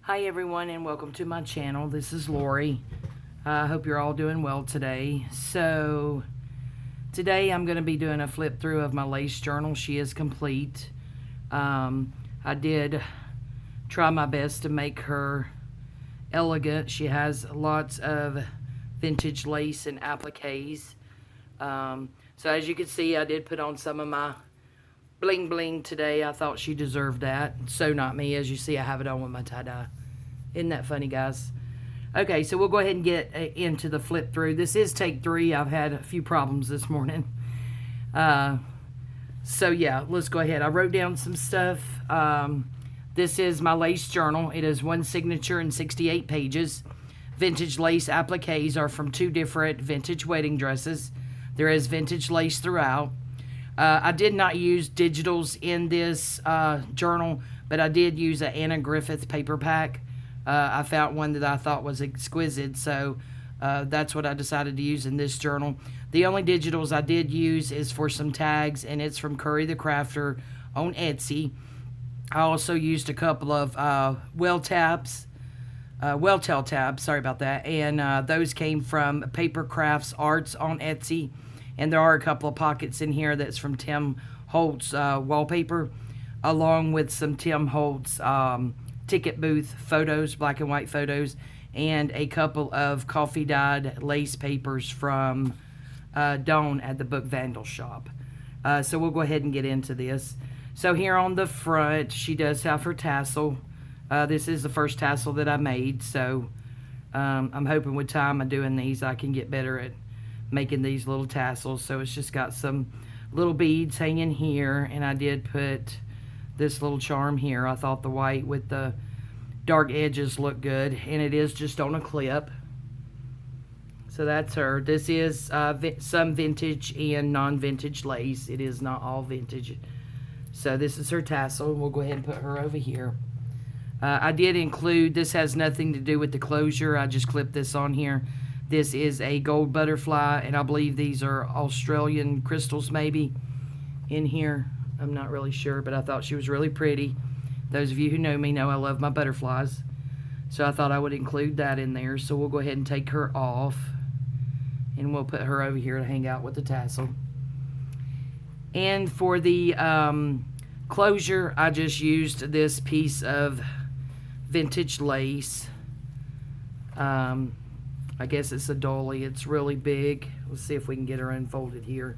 Hi everyone and welcome to my channel. This is Lori. I hope you're all doing well today. So today I'm going to be doing a flip through of my lace journal. She is complete. I did try my best to make her elegant. She has lots of vintage lace and appliques. So as you can see, I did put on some of my bling bling today. I thought she deserved that. So not me. As you see, I have it on with my tie-dye. Isn't that funny, guys? Okay, so we'll go ahead and get into the flip through. This is take 3. I've had a few problems this morning. So yeah, let's go ahead. I wrote down some stuff. This is my lace journal. It is one signature and 68 pages. Vintage lace appliques are from 2 different vintage wedding dresses. There is vintage lace throughout. I did not use digitals in this journal, but I did use an Anna Griffith paper pack. I found one that I thought was exquisite, so that's what I decided to use in this journal. The only digitals I did use is for some tags, and it's from Curry the Crafter on Etsy. I also used a couple of Welltail tabs, sorry about that, and those came from Paper Crafts Arts on Etsy. And there are a couple of pockets in here that's from Tim Holtz Wallpaper, along with some Tim Holtz ticket booth photos, black and white photos, and a couple of coffee dyed lace papers from Dawn at the Book Vandal shop. So we'll go ahead and get into this. So here on the front, she does have her tassel. This is the first tassel that I made, so I'm hoping with time of doing these I can get better at making these little tassels. So it's just got some little beads hanging here, and I did put this little charm here. I thought the white with the dark edges looked good, and it is just on a clip. So that's her. This is some vintage and non-vintage lace. It is not all vintage. So this is her tassel, and we'll go ahead and put her over here. I did include, this has nothing to do with the closure, I just clipped this on here. This is a gold butterfly, and I believe these are Australian crystals maybe in here. I'm not really sure, but I thought she was really pretty. Those of you who know me know I love my butterflies. So I thought I would include that in there. So we'll go ahead and take her off, and we'll put her over here to hang out with the tassel. And for the closure, I just used this piece of vintage lace. I guess it's a dolly. It's really big. Let's see if we can get her unfolded here.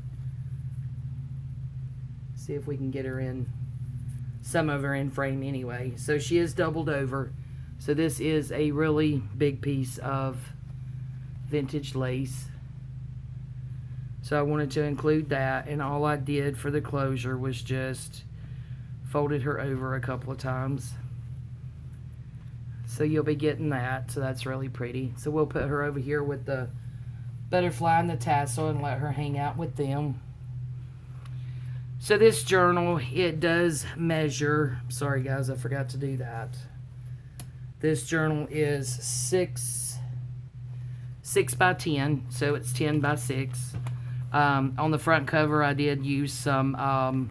See if we can get her in, some of her in frame anyway. So she is doubled over. So this is a really big piece of vintage lace. So I wanted to include that, and all I did for the closure was just folded her over a couple of times. So you'll be getting that, so that's really pretty. So we'll put her over here with the butterfly and the tassel and let her hang out with them. So this journal, it does measure, sorry guys, I forgot to do that. This journal is 6 by 10, so it's 10 by 6. On the front cover, I did use some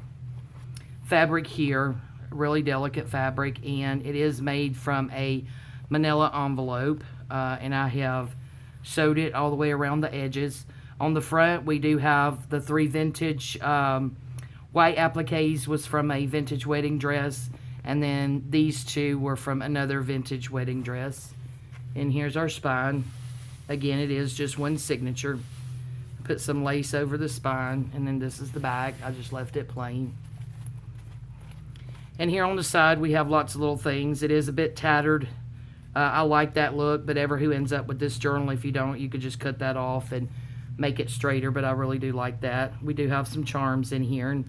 fabric here, really delicate fabric, and it is made from a manila envelope, and I have sewed it all the way around the edges. On the front, we do have the 3 vintage white appliques was from a vintage wedding dress, and then these 2 were from another vintage wedding dress. And here's our spine. Again, it is just one signature. Put some lace over the spine, and then this is the back. I just left it plain. And here on the side, we have lots of little things. It is a bit tattered. I like that look, but ever who ends up with this journal, if you don't, you could just cut that off and make it straighter, but I really do like that. We do have some charms in here and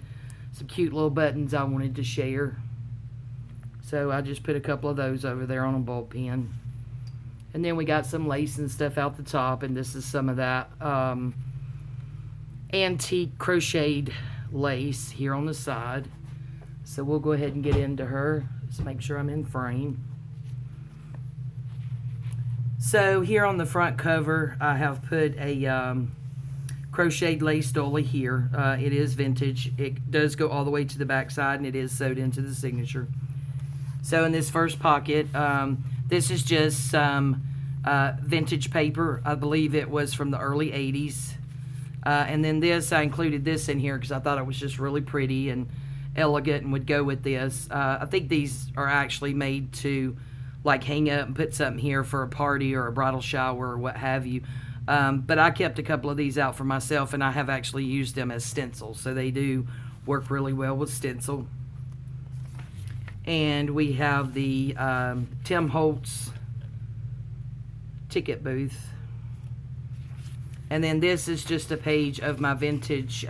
some cute little buttons I wanted to share. So I just put a couple of those over there on a ball pen. And then we got some lace and stuff out the top, and this is some of that antique crocheted lace here on the side. So we'll go ahead and get into her. Let's make sure I'm in frame. So here on the front cover, I have put a crocheted lace dolly here. It is vintage. It does go all the way to the back side, and it is sewed into the signature. So in this first pocket, This is just some vintage paper. I believe it was from the early 80s. And then this, I included this in here because I thought it was just really pretty and elegant and would go with this. I think these are actually made to like hang up and put something here for a party or a bridal shower or what have you. But I kept a couple of these out for myself, and I have actually used them as stencils, so they do work really well with stencil. And we have the Tim Holtz ticket booth. And then this is just a page of my vintage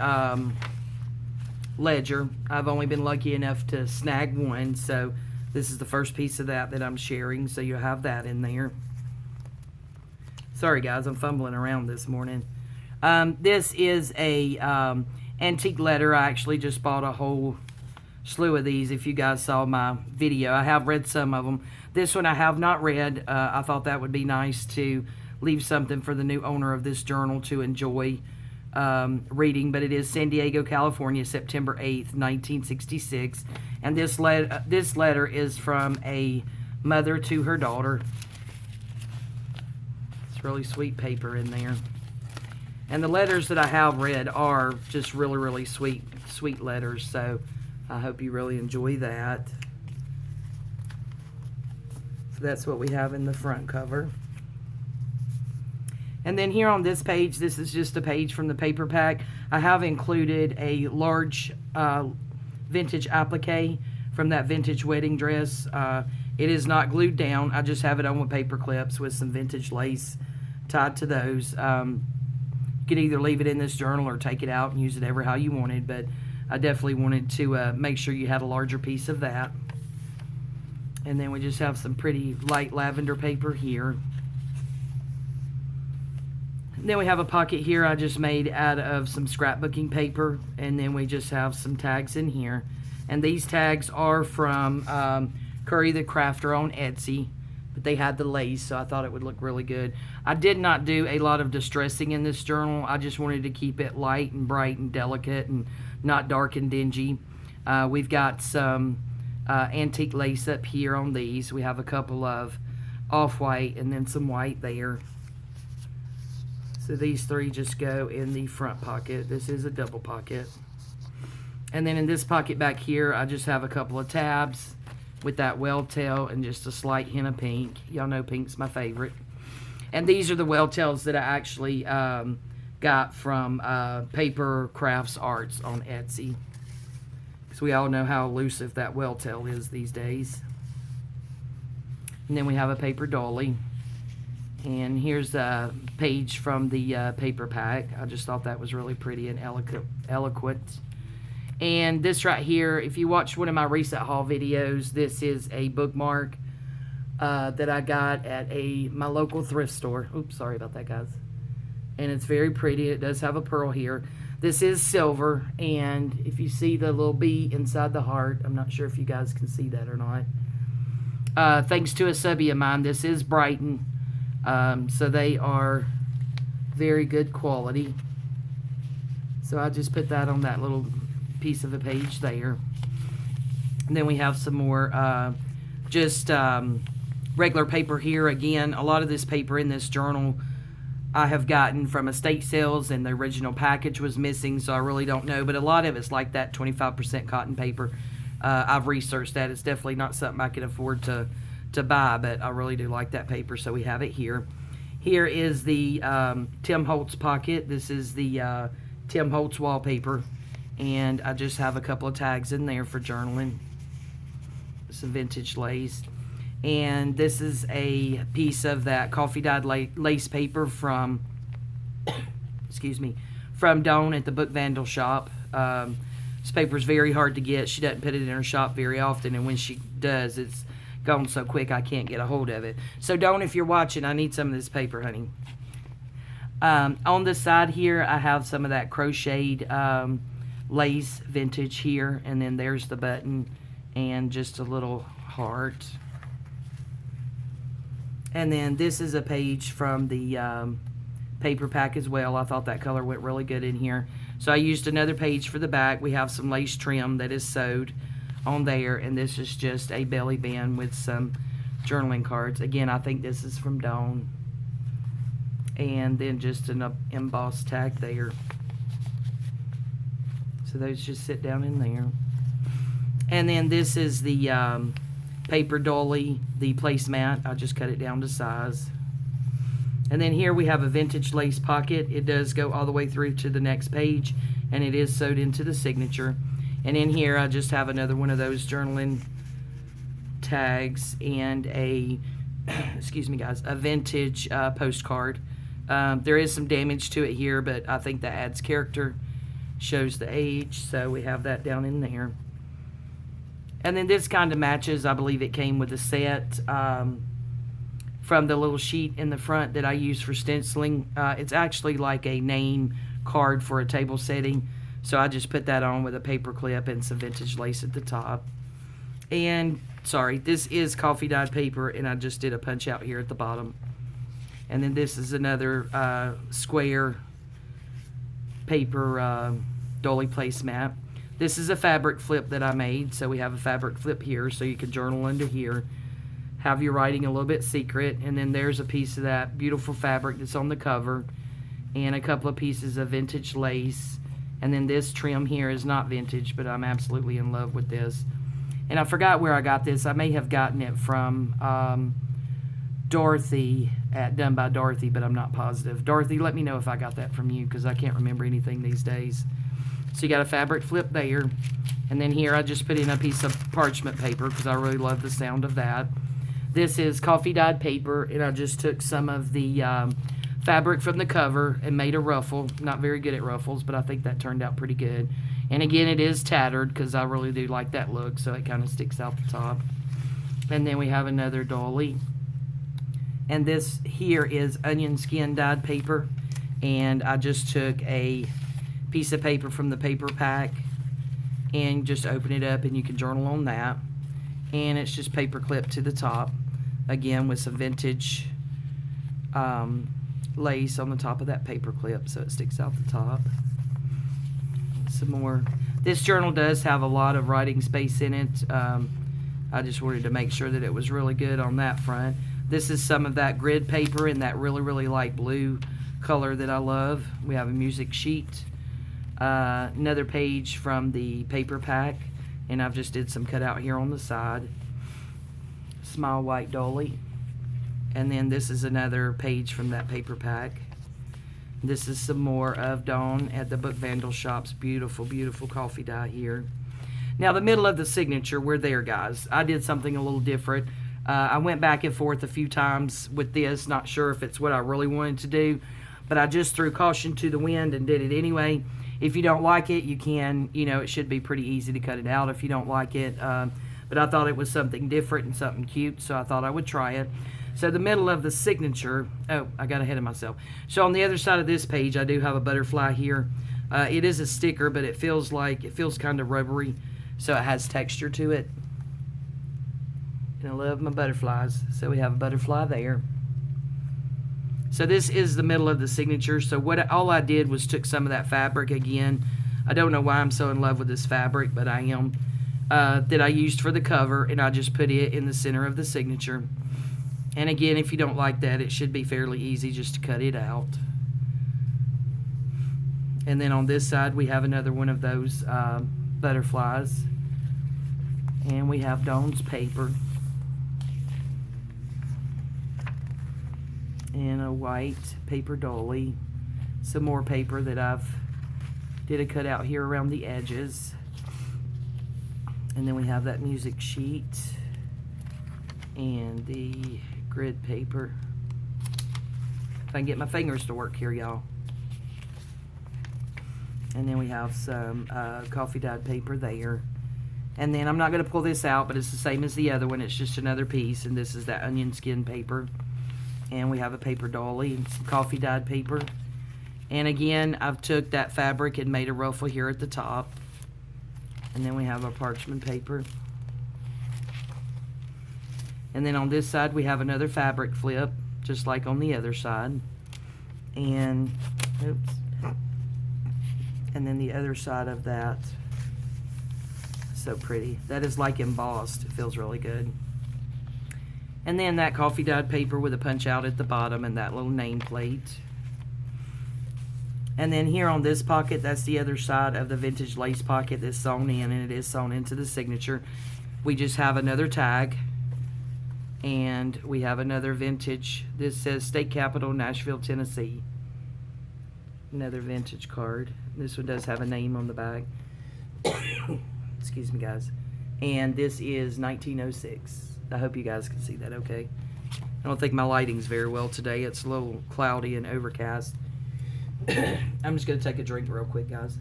ledger. I've only been lucky enough to snag one, so this is the first piece of that I'm sharing, so you'll have that in there. Sorry guys, I'm fumbling around this morning. This is a antique letter. I actually just bought a whole slew of these. If you guys saw my video, I have read some of them. This one I have not read. I thought that would be nice to leave something for the new owner of this journal to enjoy reading. But it is San Diego, California, September 8th, 1966. And this letter is from a mother to her daughter. It's really sweet paper in there. And the letters that I have read are just really, really sweet letters. So I hope you really enjoy that. So that's what we have in the front cover. And then here on this page, this is just a page from the paper pack. I have included a large vintage applique from that vintage wedding dress. It is not glued down. I just have it on with paper clips with some vintage lace tied to those. You could either leave it in this journal or take it out and use it ever how you wanted, but I definitely wanted to make sure you had a larger piece of that. And then we just have some pretty light lavender paper here. And then we have a pocket here I just made out of some scrapbooking paper, and then we just have some tags in here. And these tags are from Curry the Crafter on Etsy, but they had the lace, so I thought it would look really good. I did not do a lot of distressing in this journal. I just wanted to keep it light and bright and delicate and not dark and dingy. We've got some antique lace up here on these. We have a couple of off-white and then some white there. So these three just go in the front pocket. This is a double pocket. And then in this pocket back here, I just have a couple of tabs with that weld tail and just a slight hint of pink. Y'all know pink's my favorite. And these are the weld tails that I actually got from Paper Crafts Arts on Etsy. Because we all know how elusive that weld tail is these days. And then we have a paper dolly. And here's a page from the paper pack. I just thought that was really pretty and eloquent. And this right here, if you watched one of my recent haul videos, this is a bookmark that I got at my local thrift store. Oops, sorry about that, guys. And it's very pretty. It does have a pearl here. This is silver, and if you see the little bee inside the heart, I'm not sure if you guys can see that or not. Thanks to a subby of mine, this is Brighton. So they are very good quality. So I just put that on that little piece of a page there. And then we have some more just regular paper here. Again, a lot of this paper in this journal I have gotten from estate sales, and the original package was missing, so I really don't know. But a lot of it's like that 25% cotton paper. I've researched that. It's definitely not something I can afford to buy, but I really do like that paper, so we have it here. Here is the Tim Holtz pocket. This is the Tim Holtz Wallpaper, and I just have a couple of tags in there for journaling. Some vintage lace. And this is a piece of that coffee dyed lace paper from excuse me, from Dawn at the Book Vandal shop. This paper is very hard to get. She doesn't put it in her shop very often, and when she does, it's gone so quick I can't get a hold of it. So Dawn, if you're watching, I need some of this paper, honey. On the side here, I have some of that crocheted lace vintage here, and then there's the button and just a little heart. And then this is a page from the paper pack as well. I thought that color went really good in here. So I used another page for the back. We have some lace trim that is sewed on there, and this is just a belly band with some journaling cards. Again, I think this is from Dawn. And then just an embossed tag there. So those just sit down in there. And then this is the paper dolly, the placemat. I just cut it down to size. And then here we have a vintage lace pocket. It does go all the way through to the next page, and it is sewed into the signature. And in here I just have another one of those journaling tags and a, excuse me guys, a vintage postcard. There is some damage to it here, but I think that adds character, shows the age, so we have that down in there. And then this kind of matches, I believe it came with a set from the little sheet in the front that I use for stenciling. It's actually like a name card for a table setting, so I just put that on with a paper clip and some vintage lace at the top. And sorry, this is coffee dyed paper, and I just did a punch out here at the bottom. And then this is another square paper dolly placemat. This is a fabric flip that I made, so we have a fabric flip here so you can journal under here, have your writing a little bit secret, and then there's a piece of that beautiful fabric that's on the cover, and a couple of pieces of vintage lace. And then this trim here is not vintage, but I'm absolutely in love with this. And I forgot where I got this. I may have gotten it from Dorothy at Done by Dorothy, but I'm not positive. Dorothy, let me know if I got that from you, because I can't remember anything these days. So you got a fabric flip there, and then here I just put in a piece of parchment paper because I really love the sound of that. This is coffee dyed paper, and I just took some of the fabric from the cover and made a ruffle. Not very good at ruffles, but I think that turned out pretty good. And again, it is tattered because I really do like that look, so it kind of sticks out the top. And then we have another dolly. And this here is onion skin dyed paper, and I just took a piece of paper from the paper pack and just open it up, and you can journal on that. And it's just paper clipped to the top, again with some vintage lace on the top of that paper clip so it sticks out the top. Some more. This journal does have a lot of writing space in it. I just wanted to make sure that it was really good on that front. This is some of that grid paper in that really light blue color that I love. We have a music sheet, another page from the paper pack, and I've just did some cutout here on the side. Smile white dolly. And then this is another page from that paper pack. This is some more of Dawn at the Book Vandal Shop's beautiful, beautiful coffee dye here. Now the middle of the signature, we're there, guys. I did something a little different. I went back and forth a few times with this, not sure if it's what I really wanted to do, but I just threw caution to the wind and did it anyway. If you don't like it, you can, it should be pretty easy to cut it out if you don't like it. But I thought it was something different and something cute, so I thought I would try it. So the middle of the signature, oh, I got ahead of myself. So on the other side of this page, I do have a butterfly here. It is a sticker, but it feels kind of rubbery, so it has texture to it. And I love my butterflies, so we have a butterfly there. So this is the middle of the signature. So all I did was took some of that fabric again. I don't know why I'm so in love with this fabric, but I am. That I used for the cover, and I just put it in the center of the signature. And again, if you don't like that, it should be fairly easy just to cut it out. And then on this side, we have another one of those butterflies. And we have Dawn's paper. And a white paper dolly. Some more paper that I've did a cutout here around the edges. And then we have that music sheet and the grid paper. If I can get my fingers to work here, y'all. And then we have some coffee dyed paper there. And then I'm not going to pull this out, but it's the same as the other one. It's just another piece, and this is that onion skin paper. And we have a paper dolly and some coffee dyed paper. And again, I've took that fabric and made a ruffle here at the top. And then we have our parchment paper. And then on this side, we have another fabric flip, just like on the other side. And, oops. And then the other side of that, so pretty. That is like embossed. It feels really good. And then that coffee dyed paper with a punch out at the bottom and that little nameplate. And then here on this pocket, that's the other side of the vintage lace pocket that's sewn in, and it is sewn into the signature. We just have another tag, and we have another vintage. This says State Capitol, Nashville, Tennessee. Another vintage card. This one does have a name on the back. Excuse me, guys. And this is 1906. I hope you guys can see that okay. I don't think my lighting's very well today. It's a little cloudy and overcast. I'm just going to take a drink real quick, guys.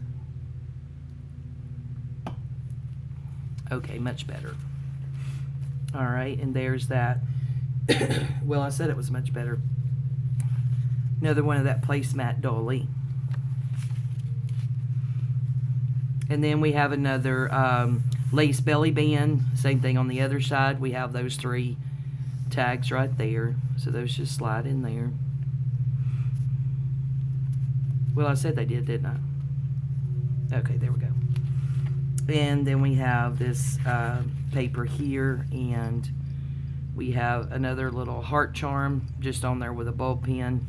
Okay, much better. Alright, and there's that. Well, I said it was much better. Another one of that placemat dolly. And then we have another lace belly band. Same thing on the other side. We have those 3 tags right there. So those just slide in there. Well, I said they did, didn't I? Okay, there we go. And then we have this paper here, and we have another little heart charm just on there with a bulb pen.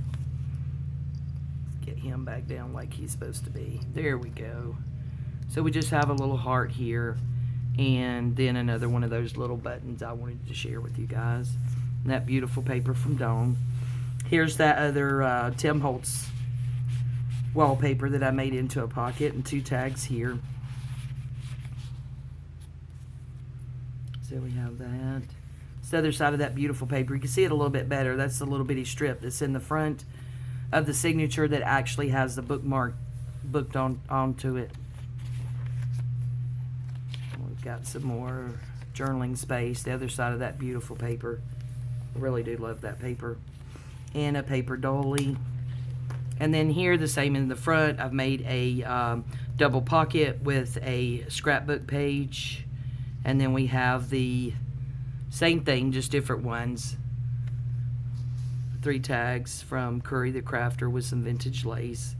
Get him back down like he's supposed to be. There we go. So we just have a little heart here, and then another one of those little buttons I wanted to share with you guys. And that beautiful paper from Dawn. Here's that other Tim Holtz wallpaper that I made into a pocket, and 2 tags here. So we have that. It's the other side of that beautiful paper. You can see it a little bit better. That's the little bitty strip that's in the front of the signature that actually has the bookmark booked onto it. We've got some more journaling space. The other side of that beautiful paper. I really do love that paper. And a paper dolly. And then here, the same in the front, I've made a double pocket with a scrapbook page. And then we have the same thing, just different ones. 3 tags from Curry the Crafter with some vintage lace.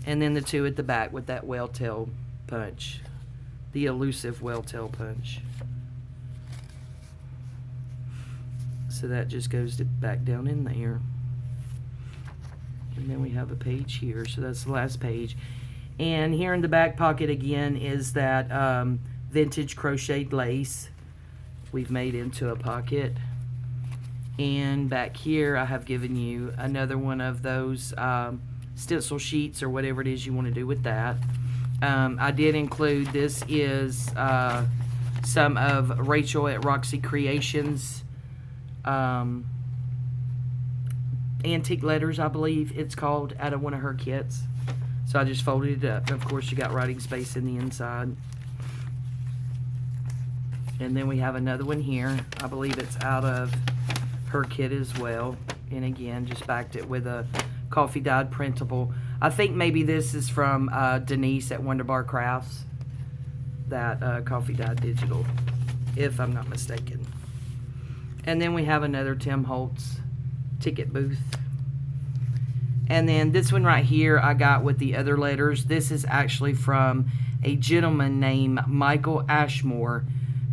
And then the 2 at the back with that whale tail punch. The elusive whale tail punch. So that just goes back down in there. And then we have a page here, so that's the last page. And here in the back pocket again is that vintage crocheted lace we've made into a pocket. And back here I have given you another one of those stencil sheets or whatever it is you want to do with that. I did include, this is some of Rachel at Roxy Creations antique letters, I believe it's called, out of one of her kits. So I just folded it up. Of course, you got writing space in the inside. And then we have another one here. I believe it's out of her kit as well. And again, just backed it with a coffee dyed printable. I think maybe this is from Denise at Wonderbar Crafts. That coffee dyed digital, if I'm not mistaken. And then we have another Tim Holtz ticket booth. And then this one right here I got with the other letters. This is actually from a gentleman named Michael Ashmore,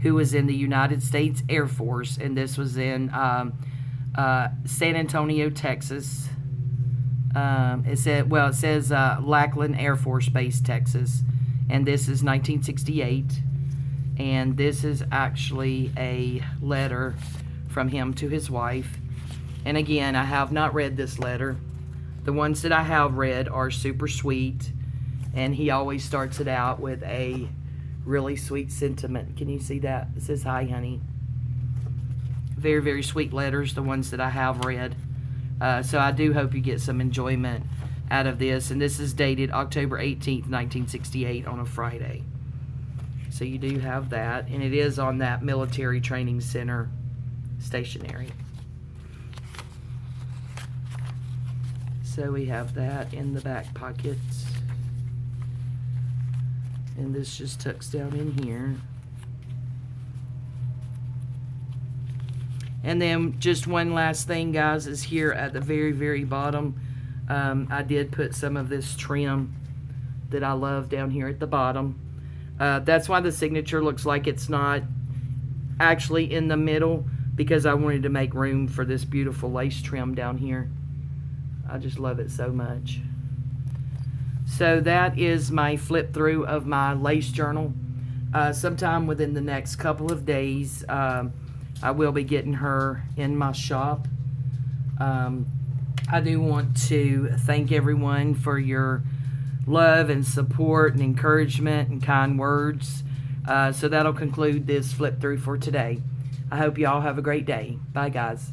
who was in the United States Air Force, and this was in San Antonio, Texas. It says Lackland Air Force Base, Texas, and this is 1968. And this is actually a letter from him to his wife. And again, I have not read this letter. The ones that I have read are super sweet, and he always starts it out with a really sweet sentiment. Can you see that? It says, "Hi, honey." Very, very sweet letters, the ones that I have read. So I do hope you get some enjoyment out of this. And this is dated October 18th, 1968 on a Friday. So you do have that. And it is on that Military Training Center stationery. So we have that in the back pockets. And this just tucks down in here. And then just one last thing, guys, is here at the very, very bottom. I did put some of this trim that I love down here at the bottom. That's why the signature looks like it's not actually in the middle. because I wanted to make room for this beautiful lace trim down here. I just love it so much. So that is my flip through of my lace journal. Sometime within the next couple of days, I will be getting her in my shop. I do want to thank everyone for your love and support and encouragement and kind words. So that'll conclude this flip through for today. I hope you all have a great day. Bye, guys.